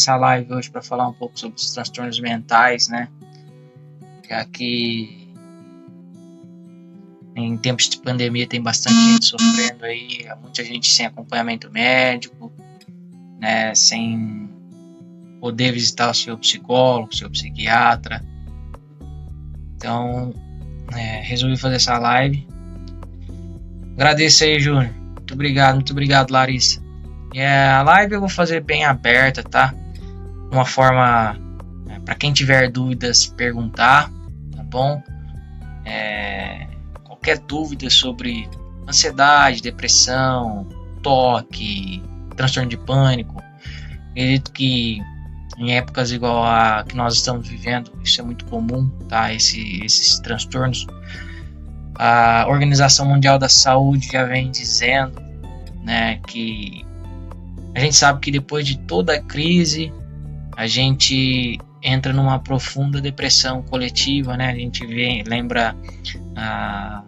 Essa live hoje para falar um pouco sobre os transtornos mentais, né? Já que em tempos de pandemia tem bastante gente sofrendo aí, muita gente sem acompanhamento médico, né? Sem poder visitar o seu psicólogo, seu psiquiatra. Então, resolvi fazer essa live. Agradeço aí, Júnior. Muito obrigado, Larissa. E a live eu vou fazer bem aberta, tá? Uma forma para quem tiver dúvidas perguntar, tá bom? Qualquer dúvida sobre ansiedade, depressão, toque, transtorno de pânico, acredito que em épocas igual a que nós estamos vivendo, isso é muito comum, tá? Esses transtornos. A Organização Mundial da Saúde já vem dizendo, né, que a gente sabe que depois de toda a crise, a gente entra numa profunda depressão coletiva, né? A gente lembra a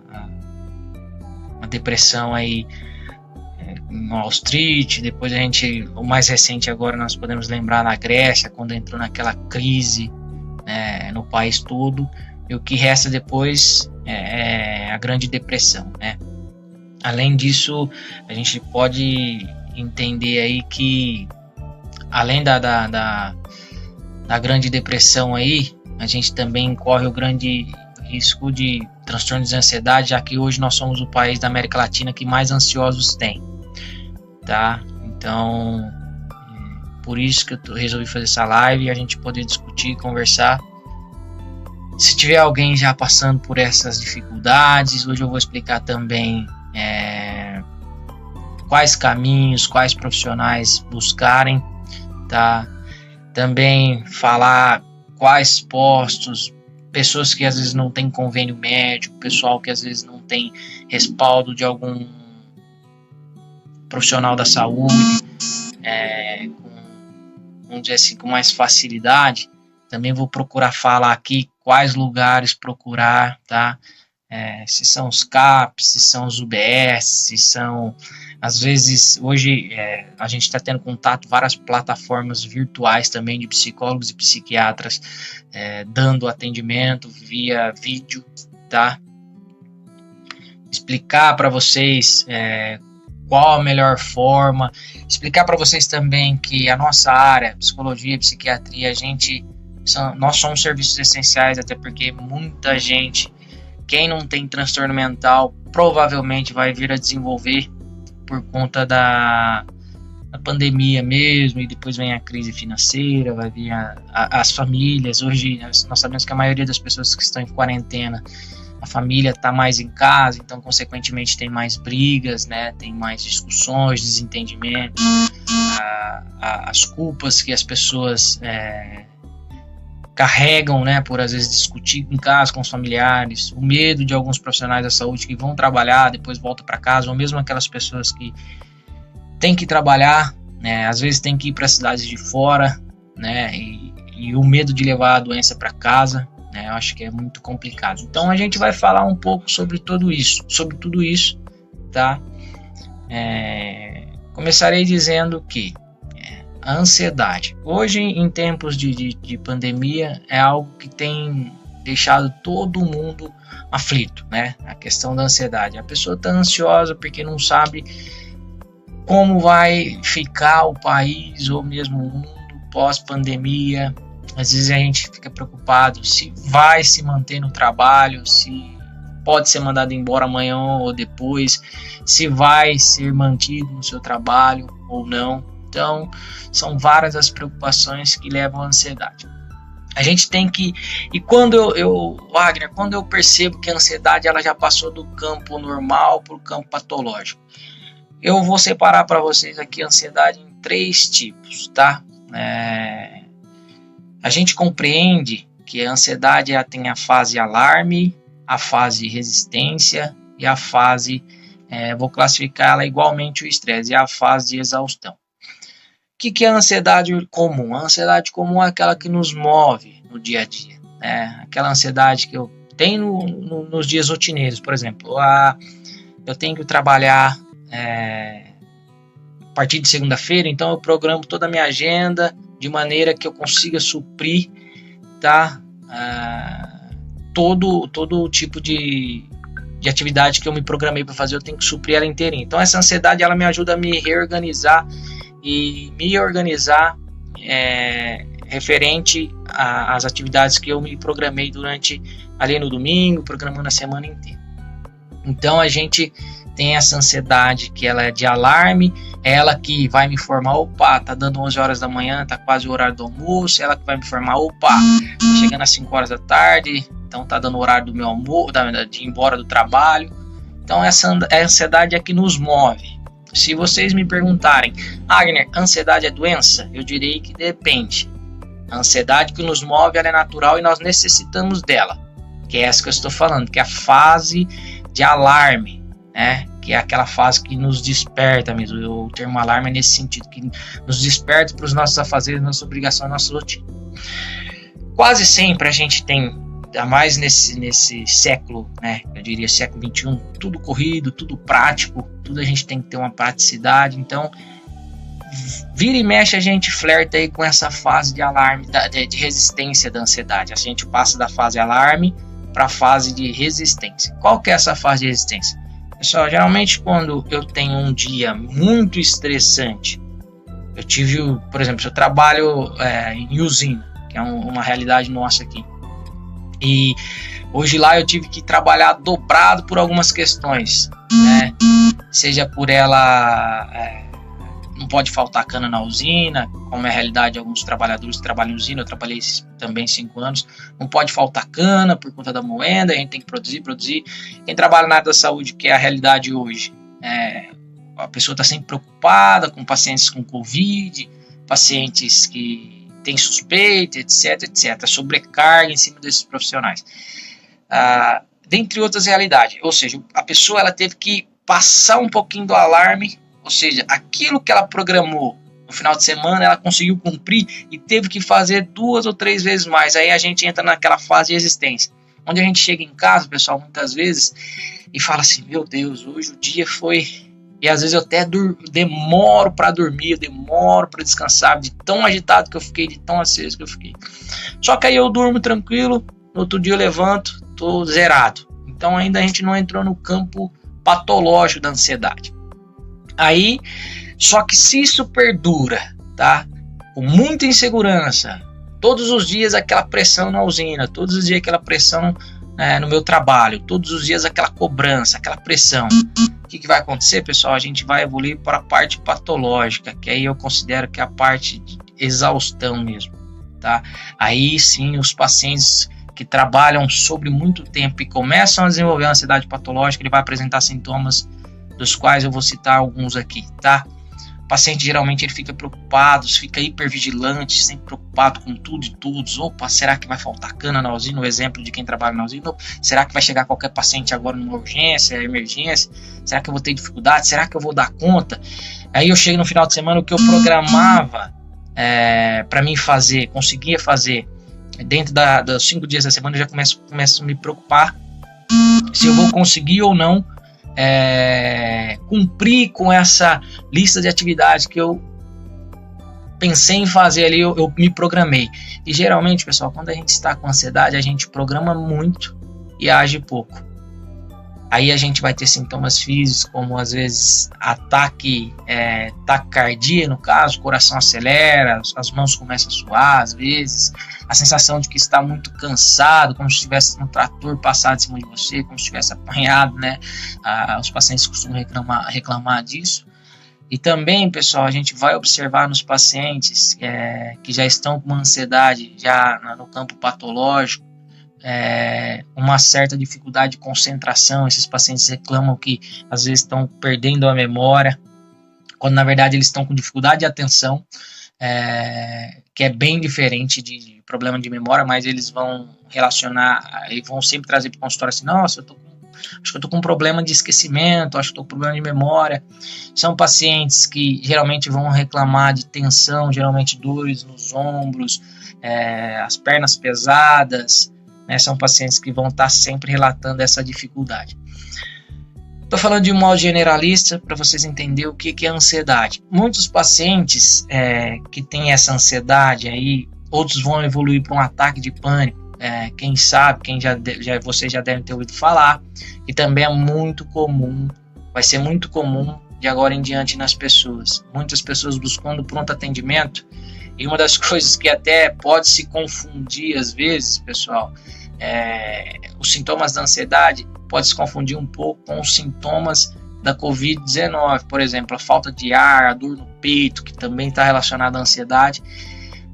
depressão aí em Wall Street, depois o mais recente agora nós podemos lembrar na Grécia, quando entrou naquela crise, né, no país todo, e o que resta depois é a Grande Depressão, né? Além disso, a gente pode entender aí que além da Grande Depressão aí, a gente também corre o grande risco de transtornos de ansiedade, já que hoje nós somos o país da América Latina que mais ansiosos tem, tá? Então, por isso que eu resolvi fazer essa live e a gente poder discutir, conversar. Se tiver alguém já passando por essas dificuldades, hoje eu vou explicar também quais caminhos, quais profissionais buscarem, tá? Também falar quais postos, pessoas que às vezes não têm convênio médico, pessoal que às vezes não tem respaldo de algum profissional da saúde, vamos dizer assim, com mais facilidade. Também vou procurar falar aqui quais lugares procurar, tá? Se são os CAPs, se são os UBS, se são... Às vezes, hoje, a gente está tendo contato com várias plataformas virtuais também de psicólogos e psiquiatras dando atendimento via vídeo, tá? Explicar para vocês qual a melhor forma, explicar para vocês também que a nossa área, psicologia e psiquiatria, nós somos serviços essenciais, até porque muita gente, quem não tem transtorno mental, provavelmente vai vir a desenvolver por conta da pandemia mesmo, e depois vem a crise financeira, vai vir as famílias. Hoje nós sabemos que a maioria das pessoas que estão em quarentena, a família está mais em casa, então consequentemente tem mais brigas, né? Tem mais discussões, desentendimentos, as culpas que as pessoas carregam, né, por às vezes discutir em casa com os familiares, o medo de alguns profissionais da saúde que vão trabalhar, depois voltam para casa, ou mesmo aquelas pessoas que têm que trabalhar, né, às vezes tem que ir para cidades de fora, né, e o medo de levar a doença para casa, né, eu acho que é muito complicado. Então a gente vai falar um pouco sobre tudo isso, tá? Começarei dizendo que a ansiedade, hoje em tempos de pandemia, é algo que tem deixado todo mundo aflito, né? A questão da ansiedade. A pessoa está ansiosa porque não sabe como vai ficar o país ou mesmo o mundo pós-pandemia. Às vezes a gente fica preocupado se vai se manter no trabalho, se pode ser mandado embora amanhã ou depois, se vai ser mantido no seu trabalho ou não. Então, são várias as preocupações que levam à ansiedade. A gente tem que... E quando Wagner, quando eu percebo que a ansiedade ela já passou do campo normal para o campo patológico, eu vou separar para vocês aqui a ansiedade em 3 tipos, tá? A gente compreende que a ansiedade ela tem a fase alarme, a fase resistência e a fase, vou classificar ela igualmente o estresse, e a fase de exaustão. O que é a ansiedade comum? A ansiedade comum é aquela que nos move no dia a dia, né? Aquela ansiedade que eu tenho nos dias rotineiros, por exemplo, eu tenho que trabalhar a partir de segunda-feira, então eu programo toda a minha agenda de maneira que eu consiga suprir, tá? Todo tipo de atividade que eu me programei para fazer, eu tenho que suprir ela inteirinha. Então essa ansiedade, ela me ajuda a me reorganizar e me organizar referente às atividades que eu me programei durante ali no domingo, programando a semana inteira. Então a gente tem essa ansiedade que ela é de alarme, é ela que vai me informar, opa, tá dando 11 horas da manhã, tá quase o horário do almoço, é ela que vai me informar, opa, tá chegando às 5 horas da tarde, então tá dando o horário do meu almoço, de ir embora do trabalho. Então essa ansiedade é que nos move. Se vocês me perguntarem, Agner, ansiedade é doença? Eu direi que depende. A ansiedade que nos move, ela é natural e nós necessitamos dela, que é essa que eu estou falando, que é a fase de alarme, né? Que é aquela fase que nos desperta mesmo. O termo alarme é nesse sentido, que nos desperta para os nossos afazeres, nossa obrigação, nossa rotina. Quase sempre a gente tem, ainda mais nesse século, né? Eu diria século XXI, tudo corrido, tudo prático, tudo a gente tem que ter uma praticidade. Então, vira e mexe a gente flerta aí com essa fase de alarme, de resistência da ansiedade. A gente passa da fase alarme para a fase de resistência. Qual que é essa fase de resistência? Pessoal, geralmente quando eu tenho um dia muito estressante, eu tive, por exemplo, eu trabalho em usina, que é uma realidade nossa aqui, e hoje lá eu tive que trabalhar dobrado por algumas questões, né? Seja por ela... não pode faltar cana na usina, como é a realidade de alguns trabalhadores que trabalham em usina, eu trabalhei também 5 anos, não pode faltar cana por conta da moenda, a gente tem que produzir. Quem trabalha na área da saúde, que é a realidade hoje, a pessoa está sempre preocupada com pacientes com Covid, pacientes que têm suspeita, etc, sobrecarga em cima desses profissionais. Dentre outras realidades, ou seja, a pessoa ela teve que passar um pouquinho do alarme. Ou seja, aquilo que ela programou no final de semana, ela conseguiu cumprir e teve que fazer 2 ou 3 vezes mais. Aí a gente entra naquela fase de resistência, onde a gente chega em casa, pessoal, muitas vezes, e fala assim, meu Deus, hoje o dia foi... E às vezes eu até demoro para dormir, eu demoro para descansar, de tão agitado que eu fiquei, de tão aceso que eu fiquei. Só que aí eu durmo tranquilo, no outro dia eu levanto, tô zerado. Então ainda a gente não entrou no campo patológico da ansiedade. Aí, só que se isso perdura, tá? Com muita insegurança, todos os dias aquela pressão na usina, todos os dias aquela pressão no meu trabalho, todos os dias aquela cobrança, aquela pressão, o que vai acontecer, pessoal? A gente vai evoluir para a parte patológica, que aí eu considero que é a parte de exaustão mesmo, tá? Aí sim, os pacientes que trabalham sobre muito tempo e começam a desenvolver uma ansiedade patológica, ele vai apresentar sintomas dos quais eu vou citar alguns aqui, tá? O paciente geralmente ele fica preocupado, fica hipervigilante, sempre preocupado com tudo e todos. Opa, será que vai faltar cana na usina? O exemplo de quem trabalha na usina. Será que vai chegar qualquer paciente agora numa urgência, emergência? Será que eu vou ter dificuldade? Será que eu vou dar conta? Aí eu chego no final de semana, o que eu programava para mim fazer, conseguia fazer dentro dos 5 dias da semana, eu já começo a me preocupar se eu vou conseguir ou não cumprir com essa lista de atividades que eu pensei em fazer ali, eu me programei. E geralmente, pessoal, quando a gente está com ansiedade, a gente programa muito e age pouco. Aí a gente vai ter sintomas físicos, como às vezes ataque, taquicardia, no caso, o coração acelera, as mãos começam a suar, às vezes, a sensação de que está muito cansado, como se tivesse um trator passado em cima de você, como se tivesse apanhado, né? Os pacientes costumam reclamar disso. E também, pessoal, a gente vai observar nos pacientes que já estão com uma ansiedade, já no campo patológico, uma certa dificuldade de concentração. Esses pacientes reclamam que às vezes estão perdendo a memória, quando na verdade eles estão com dificuldade de atenção, que é bem diferente de problema de memória, mas eles vão relacionar e vão sempre trazer para o consultório assim, nossa, acho que eu estou com um problema de esquecimento, acho que estou com problema de memória. São pacientes que geralmente vão reclamar de tensão, geralmente dores nos ombros, as pernas pesadas, né? São pacientes que vão estar sempre relatando essa dificuldade. Estou falando de um modo generalista para vocês entenderem o que é ansiedade. Muitos pacientes que têm essa ansiedade aí, outros vão evoluir para um ataque de pânico. Quem sabe, vocês já devem ter ouvido falar, e também é muito comum, vai ser muito comum de agora em diante nas pessoas. Muitas pessoas buscando pronto atendimento, e uma das coisas que até pode se confundir às vezes, pessoal, os sintomas da ansiedade pode se confundir um pouco com os sintomas da Covid-19, por exemplo, a falta de ar, a dor no peito, que também está relacionada à ansiedade.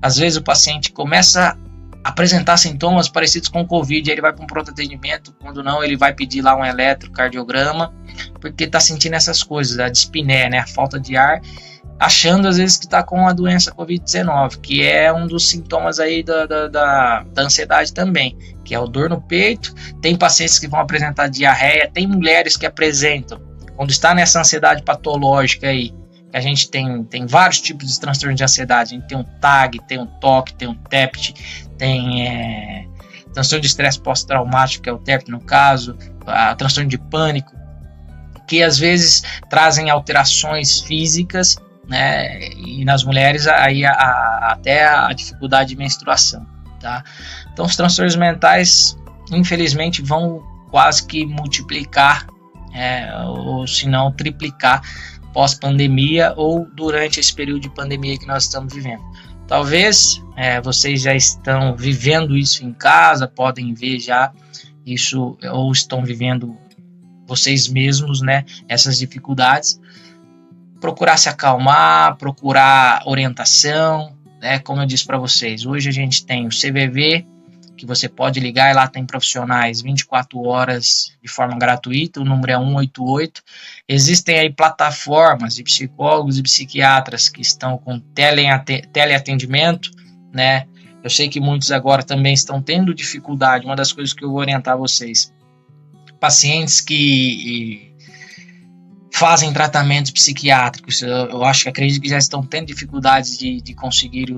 Às vezes o paciente começa a apresentar sintomas parecidos com o Covid, aí ele vai para um pronto atendimento, quando não, ele vai pedir lá um eletrocardiograma, porque está sentindo essas coisas, a dispneia, né, a falta de ar, achando às vezes que está com a doença Covid-19, que é um dos sintomas aí da ansiedade também, que é o dor no peito. Tem pacientes que vão apresentar diarreia, tem mulheres que apresentam, quando está nessa ansiedade patológica aí, a gente tem vários tipos de transtorno de ansiedade, a gente tem um TAG, tem um TOC, tem um TEPT, tem transtorno de estresse pós-traumático, que é o TEPT no caso, transtorno de pânico, que às vezes trazem alterações físicas, né, e nas mulheres aí até a dificuldade de menstruação, tá? Então os transtornos mentais, infelizmente, vão quase que multiplicar, ou se não triplicar, pós-pandemia ou durante esse período de pandemia que nós estamos vivendo. Talvez vocês já estão vivendo isso em casa, podem ver já isso, ou estão vivendo vocês mesmos, né, essas dificuldades. Procurar se acalmar, procurar orientação, né? Como eu disse para vocês, hoje a gente tem o CVV, que você pode ligar, e lá tem profissionais 24 horas de forma gratuita, o número é 188. Existem aí plataformas de psicólogos e psiquiatras que estão com teleatendimento, né? Eu sei que muitos agora também estão tendo dificuldade. Uma das coisas que eu vou orientar vocês, pacientes que fazem tratamentos psiquiátricos, eu acredito que já estão tendo dificuldades de conseguir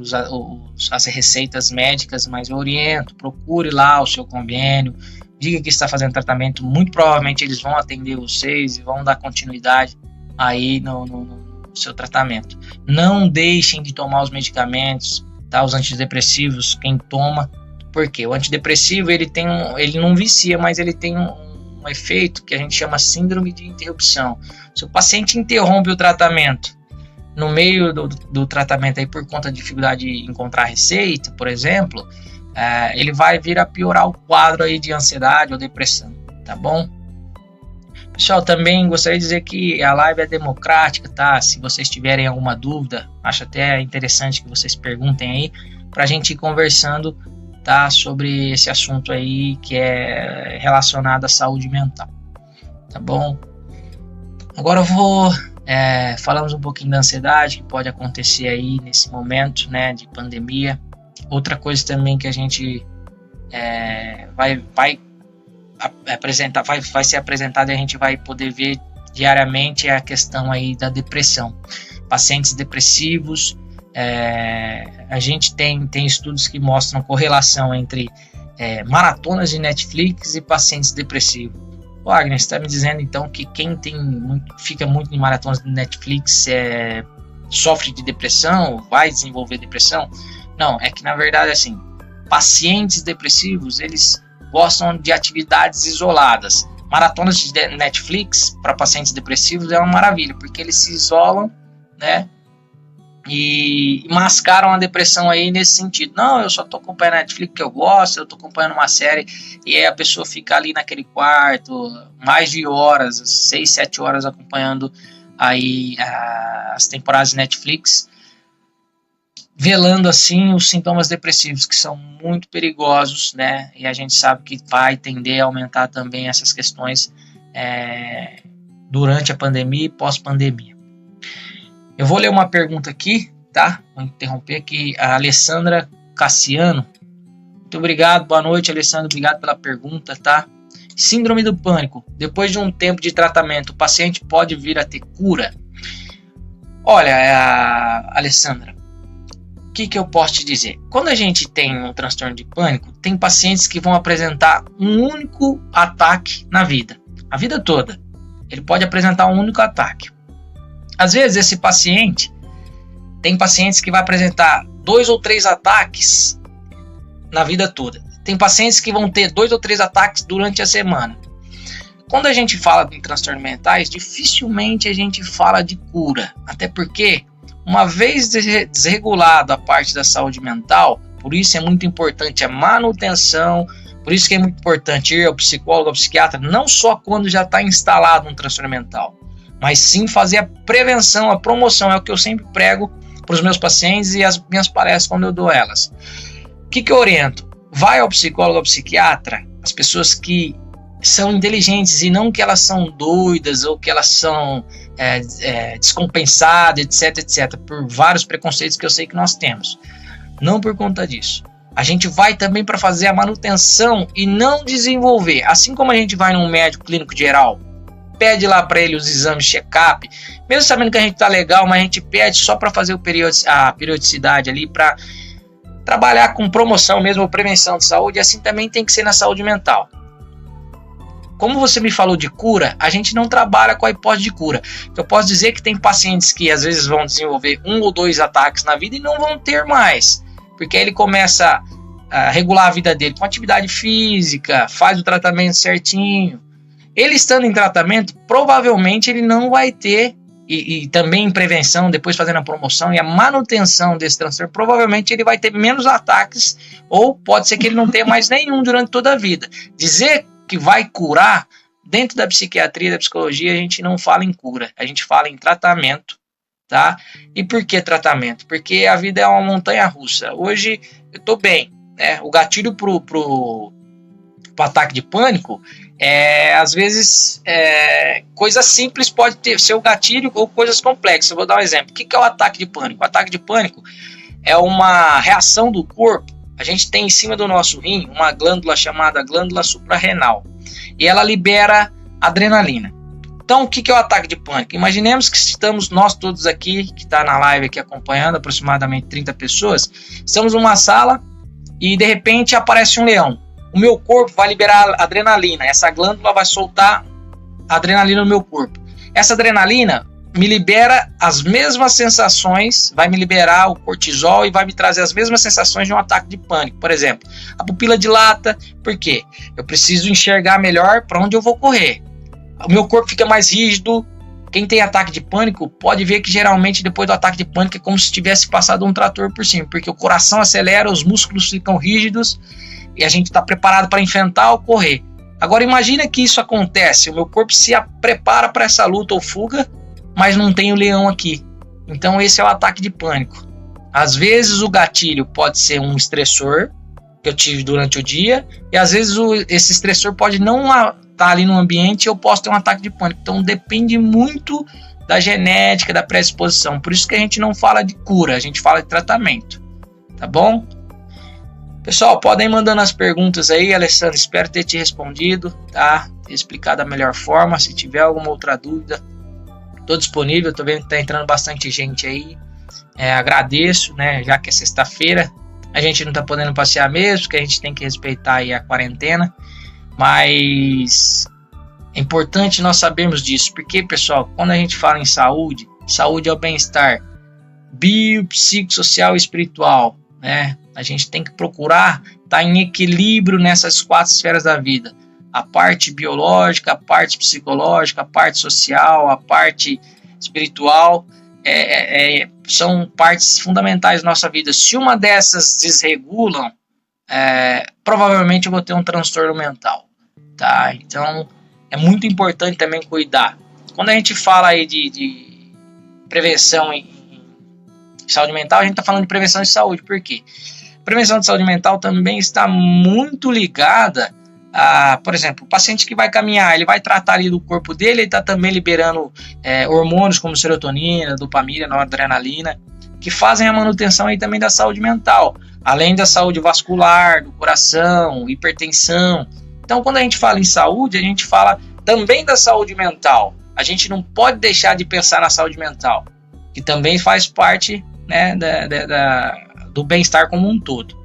as receitas médicas, mas eu oriento, procure lá o seu convênio, diga que está fazendo tratamento, muito provavelmente eles vão atender vocês e vão dar continuidade aí no seu tratamento. Não deixem de tomar os medicamentos, tá? Os antidepressivos, quem toma, porque o antidepressivo ele não vicia, mas ele tem um efeito que a gente chama síndrome de interrupção. Se o paciente interrompe o tratamento no meio do tratamento aí por conta de dificuldade de encontrar receita, por exemplo, ele vai vir a piorar o quadro aí de ansiedade ou depressão, tá bom? Pessoal, também gostaria de dizer que a live é democrática, tá? Se vocês tiverem alguma dúvida, acho até interessante que vocês perguntem aí, pra gente ir conversando, tá, sobre esse assunto aí que é relacionado à saúde mental, tá bom? Agora eu vou falamos um pouquinho da ansiedade que pode acontecer aí nesse momento, né, de pandemia. Outra coisa também que a gente vai ser apresentada e a gente vai poder ver diariamente é a questão aí da depressão. Pacientes depressivos, a gente tem estudos que mostram correlação entre maratonas de Netflix e pacientes depressivos. Wagner, você está me dizendo então que quem fica muito em maratonas de Netflix sofre de depressão, vai desenvolver depressão? Não, é que na verdade assim, pacientes depressivos, eles gostam de atividades isoladas. Maratonas de Netflix para pacientes depressivos é uma maravilha, porque eles se isolam, né, e mascaram a depressão aí nesse sentido. Não, eu só tô acompanhando a Netflix que eu gosto, eu tô acompanhando uma série, e aí a pessoa fica ali naquele quarto mais de horas, 6, 7 horas acompanhando aí as temporadas de Netflix, velando assim os sintomas depressivos, que são muito perigosos, né? E a gente sabe que vai tender a aumentar também essas questões durante a pandemia e pós-pandemia. Eu vou ler uma pergunta aqui, tá? Vou interromper aqui. A Alessandra Cassiano. Muito obrigado, boa noite, Alessandra. Obrigado pela pergunta, tá? Síndrome do pânico. Depois de um tempo de tratamento, o paciente pode vir a ter cura? Olha, Alessandra, o que eu posso te dizer? Quando a gente tem um transtorno de pânico, tem pacientes que vão apresentar um único ataque na vida, a vida toda. Ele pode apresentar um único ataque. Às vezes esse paciente, tem pacientes que vai apresentar 2 ou 3 ataques na vida toda. Tem pacientes que vão ter 2 ou 3 ataques durante a semana. Quando a gente fala em transtornos mentais, dificilmente a gente fala de cura. Até porque, uma vez desregulado a parte da saúde mental, por isso é muito importante a manutenção, por isso que é muito importante ir ao psicólogo, ao psiquiatra, não só quando já está instalado um transtorno mental, mas sim fazer a prevenção, a promoção. É o que eu sempre prego para os meus pacientes e as minhas palestras quando eu dou elas. O que eu oriento? Vai ao psicólogo, ao psiquiatra, as pessoas que são inteligentes e não que elas são doidas ou que elas são descompensadas, etc, por vários preconceitos que eu sei que nós temos. Não por conta disso. A gente vai também para fazer a manutenção e não desenvolver. Assim como a gente vai num médico clínico geral, pede lá para ele os exames check-up, mesmo sabendo que a gente tá legal, mas a gente pede só para fazer a periodicidade ali, para trabalhar com promoção mesmo, prevenção de saúde. E assim também tem que ser na saúde mental. Como você me falou de cura, a gente não trabalha com a hipótese de cura. Eu posso dizer que tem pacientes que às vezes vão desenvolver 1 ou 2 ataques na vida e não vão ter mais, porque aí ele começa a regular a vida dele com atividade física, faz o tratamento certinho. Ele estando em tratamento, provavelmente ele não vai ter, e também em prevenção, depois fazendo a promoção e a manutenção desse transtorno, provavelmente ele vai ter menos ataques, ou pode ser que ele não tenha mais nenhum durante toda a vida. Dizer que vai curar, dentro da psiquiatria e da psicologia, a gente não fala em cura, a gente fala em tratamento, tá? E por que tratamento? Porque a vida é uma montanha russa. Hoje eu tô bem, né? O gatilho pro ataque de pânico às vezes coisas simples pode ser o gatilho ou coisas complexas. Eu vou dar um exemplo. O que é o ataque de pânico? O ataque de pânico é uma reação do corpo. A gente tem em cima do nosso rim uma glândula chamada glândula suprarrenal e ela libera adrenalina. Então, o que é o ataque de pânico? Imaginemos que estamos nós todos aqui, que está na live aqui acompanhando, aproximadamente 30 pessoas, estamos numa sala e de repente aparece um leão. O meu corpo vai liberar adrenalina, essa glândula vai soltar adrenalina no meu corpo. Essa adrenalina me libera as mesmas sensações, vai me liberar o cortisol e vai me trazer as mesmas sensações de um ataque de pânico. Por exemplo, a pupila dilata, por quê? Eu preciso enxergar melhor para onde eu vou correr. O meu corpo fica mais rígido. Quem tem ataque de pânico pode ver que geralmente depois do ataque de pânico é como se tivesse passado um trator por cima, porque o coração acelera, os músculos ficam rígidos e a gente está preparado para enfrentar ou correr. Agora imagina que isso acontece, o meu corpo se prepara para essa luta ou fuga, mas não tem o leão aqui. Então esse é o ataque de pânico. Às vezes o gatilho pode ser um estressor que eu tive durante o dia, e às vezes esse estressor pode não estar ali no ambiente e eu posso ter um ataque de pânico. Então depende muito da genética, da predisposição. Por isso que a gente não fala de cura, a gente fala de tratamento. Tá bom? Pessoal, podem ir mandando as perguntas aí, Alessandro. Espero ter te respondido, tá? Ter explicado da melhor forma. Se tiver alguma outra dúvida, estou disponível. Tô vendo que tá entrando bastante gente aí. Agradeço, né? Já que é sexta-feira, a gente não tá podendo passear mesmo, porque a gente tem que respeitar aí a quarentena. Mas é importante nós sabermos disso, porque, pessoal, quando a gente fala em saúde, saúde é o bem-estar bio, psicossocial e espiritual, né? A gente tem que procurar estar em equilíbrio nessas 4 esferas da vida. A parte biológica, a parte psicológica, a parte social, a parte espiritual, são partes fundamentais da nossa vida. Se uma dessas desregulam, provavelmente eu vou ter um transtorno mental, tá? Então, é muito importante também cuidar. Quando a gente fala aí de prevenção em saúde mental, a gente está falando de prevenção de saúde. Por quê? Prevenção de saúde mental também está muito ligada a, por exemplo, o paciente que vai caminhar, ele vai tratar ali do corpo dele, ele está também liberando hormônios como serotonina, dopamina, noradrenalina, que fazem a manutenção aí também da saúde mental, além da saúde vascular, do coração, hipertensão. Então, quando a gente fala em saúde, a gente fala também da saúde mental. A gente não pode deixar de pensar na saúde mental, que também faz parte, né, do bem-estar como um todo.